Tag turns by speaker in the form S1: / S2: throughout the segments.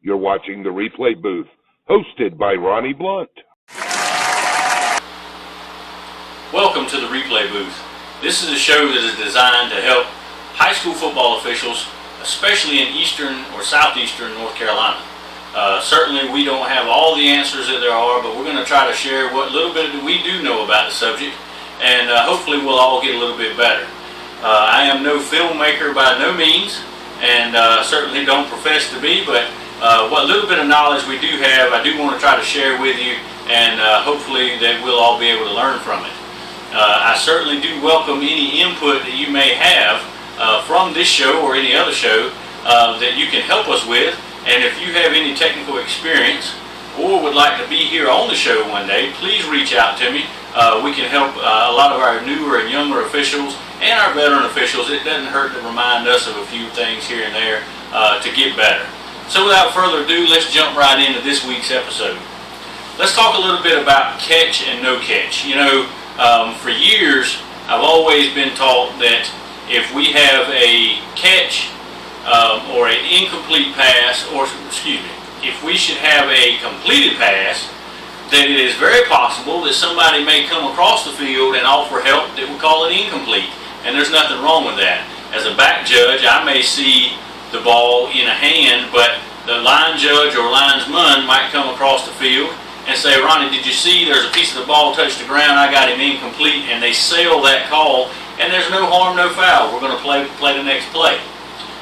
S1: You're watching the Replay Booth, hosted by Ronnie Blunt.
S2: Welcome to the Replay Booth. This is a show that is designed to help high school football officials, especially in eastern or southeastern North Carolina. Certainly we don't have all the answers that there are, but we're going to try to share what little bit that we do know about the subject, and hopefully we'll all get a little bit better. I am no filmmaker by no means, and certainly don't profess to be, but what little bit of knowledge we do have, I do want to try to share with you, and hopefully that we'll all be able to learn from it. I certainly do welcome any input that you may have from this show or any other show that you can help us with, and if you have any technical experience or would like to be here on the show one day, please reach out to me. We can help a lot of our newer and younger officials and our veteran officials. It doesn't hurt to remind us of a few things here and there to get better. So without further ado, let's jump right into this week's episode. Let's talk a little bit about catch and no catch. You know, for years, I've always been taught that if we have a catch or an incomplete pass, or excuse me, if we should have a completed pass, then it is very possible that somebody may come across the field and offer help that we call it incomplete. And there's nothing wrong with that. As a back judge, I may see the ball in a hand, but the line judge or linesman might come across the field and say, Ronnie, did you see there's a piece of the ball touched the ground, I got him incomplete, and they sell that call, and there's no harm, no foul. We're going to play the next play.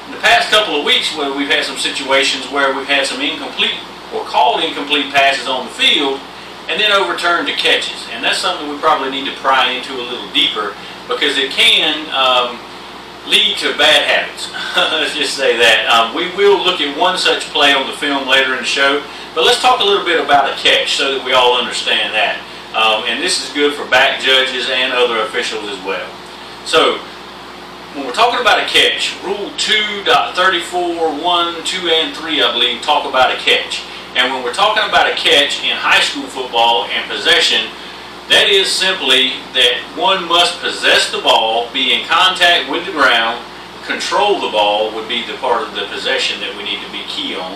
S2: In the past couple of weeks, where we've had some situations where we've had some incomplete or called incomplete passes on the field, and then overturned to catches. And that's something we probably need to pry into a little deeper, because it can lead to bad habits. Let's just say that. We will look at one such play on the film later in the show, but let's talk a little bit about a catch so that we all understand that. And this is good for back judges and other officials as well. So, when we're talking about a catch, Rule 2.34, 1, 2, and 3, I believe, talk about a catch. And when we're talking about a catch in high school football and possession, that is simply that one must possess the ball, be in contact with the ground, control the ball would be the part of the possession that we need to be key on,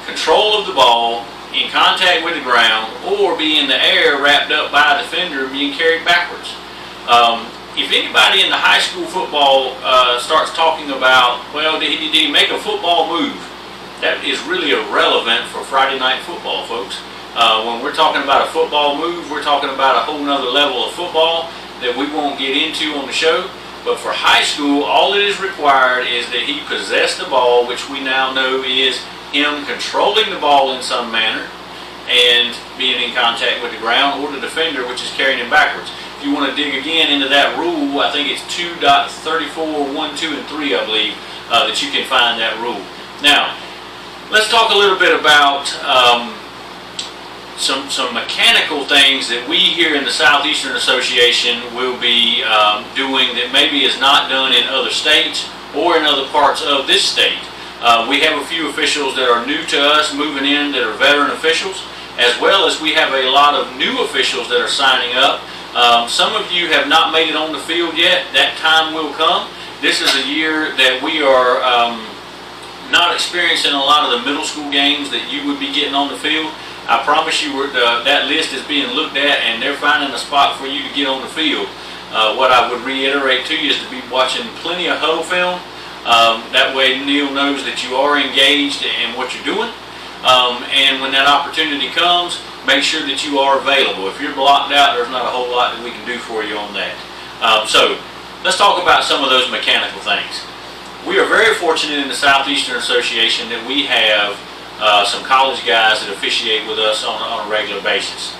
S2: control of the ball, in contact with the ground, or be in the air wrapped up by a defender being carried backwards. If anybody in the high school football starts talking about, well, did he make a football move? That is really irrelevant for Friday night football, folks. When we're talking about a football move, we're talking about a whole nother level of football that we won't get into on the show. But for high school, all that is required is that he possess the ball, which we now know is him controlling the ball in some manner and being in contact with the ground, or the defender, which is carrying him backwards. If you want to dig again into that rule, I think it's 2.34, 1, 2, and 3, I believe, that you can find that rule. Now, let's talk a little bit about some mechanical things that we here in the Southeastern Association will be doing that maybe is not done in other states or in other parts of this state. We have a few officials that are new to us moving in that are veteran officials, as well as we have a lot of new officials that are signing up. Some of you have not made it on the field yet. That time will come. This is a year that we are not experiencing a lot of the middle school games that you would be getting on the field. I promise you that list is being looked at, and they're finding a spot for you to get on the field. What I would reiterate to you is to be watching plenty of huddle film. That way Neil knows that you are engaged in what you're doing. And when that opportunity comes, make sure that you are available. If you're blocked out, there's not a whole lot that we can do for you on that. So let's talk about some of those mechanical things. We are very fortunate in the Southeastern Association that we have some college guys that officiate with us on a regular basis.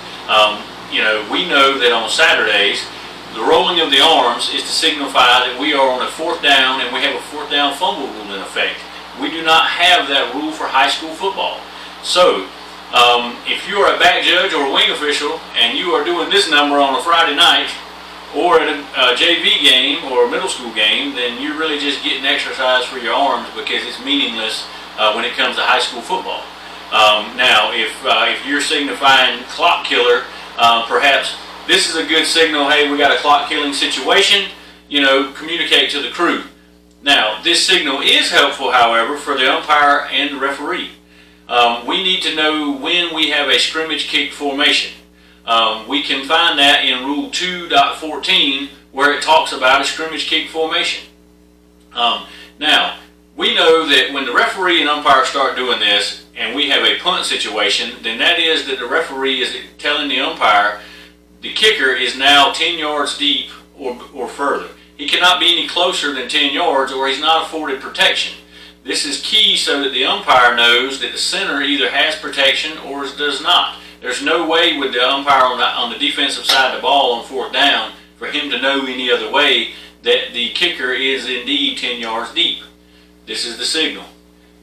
S2: You know, we know that on Saturdays, the rolling of the arms is to signify that we are on a fourth down, and we have a fourth down fumble rule in effect. We do not have that rule for high school football. So, if you are a back judge or a wing official, and you are doing this number on a Friday night, or at a JV game or a middle school game, then you're really just getting exercise for your arms, because it's meaningless when it comes to high school football. Now, if you're signifying clock killer, perhaps this is a good signal. Hey, we got a clock killing situation. You know, communicate to the crew. Now, this signal is helpful, however, for the umpire and the referee. We need to know when we have a scrimmage kick formation. We can find that in Rule 2.14 where it talks about a scrimmage kick formation. Now, we know that when the referee and umpire start doing this and we have a punt situation, then that is that the referee is telling the umpire the kicker is now 10 yards deep or further. He cannot be any closer than 10 yards or he's not afforded protection. This is key so that the umpire knows that the center either has protection or does not. There's no way with the umpire on the defensive side of the ball on fourth down for him to know any other way that the kicker is indeed 10 yards deep. This is the signal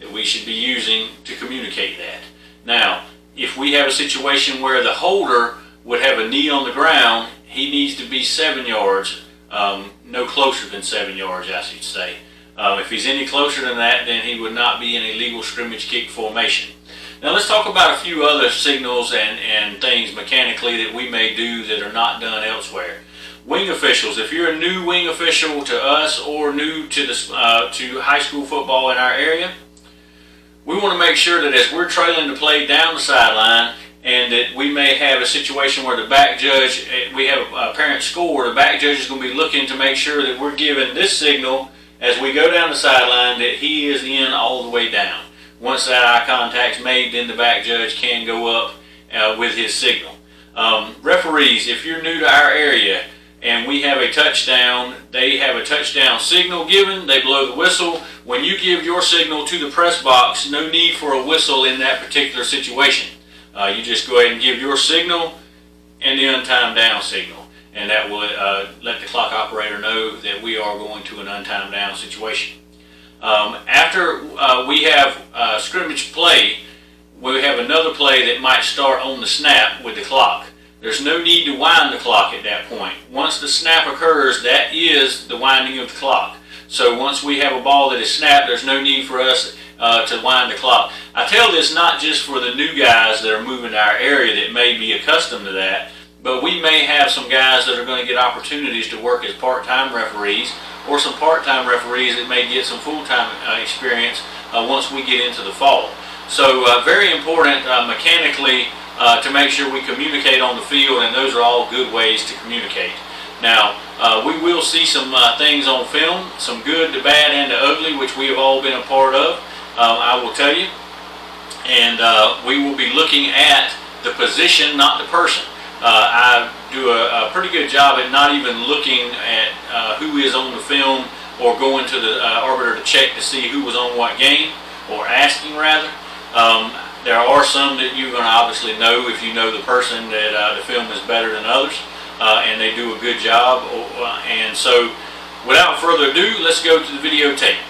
S2: that we should be using to communicate that. Now, if we have a situation where the holder would have a knee on the ground, he needs to be 7 yards, no closer than 7 yards, I should say. If he's any closer than that, then he would not be in a legal scrimmage kick formation. Now let's talk about a few other signals and things mechanically that we may do that are not done elsewhere. Wing officials. If you're a new wing official to us or new to to high school football in our area, we want to make sure that as we're trailing the play down the sideline and that we may have a situation where the back judge, we have a apparent score, the back judge is going to be looking to make sure that we're giving this signal as we go down the sideline that he is in all the way down. Once that eye contact's made, then the back judge can go up with his signal. Referees, if you're new to our area and we have a touchdown, they have a touchdown signal given, they blow the whistle. When you give your signal to the press box, no need for a whistle in that particular situation. You just go ahead and give your signal and the untimed down signal. And that will let the clock operator know that we are going to an untimed down situation. After we have scrimmage play, we have another play that might start on the snap with the clock. There's no need to wind the clock at that point. Once the snap occurs, that is the winding of the clock. So once we have a ball that is snapped, there's no need for us to wind the clock. I tell this not just for the new guys that are moving to our area that may be accustomed to that, but we may have some guys that are going to get opportunities to work as part-time referees or some part-time referees that may get some full-time experience once we get into the fall. So very important mechanically to make sure we communicate on the field, and those are all good ways to communicate. Now, we will see some things on film, some good, the bad, and the ugly, which we have all been a part of, I will tell you. And we will be looking at the position, not the person. I do a pretty good job at not even looking at who is on the film or going to the arbiter to check to see who was on what game, or asking rather. There are some that you're going to obviously know if you know the person that the film is better than others, and they do a good job. And so without further ado, let's go to the videotape.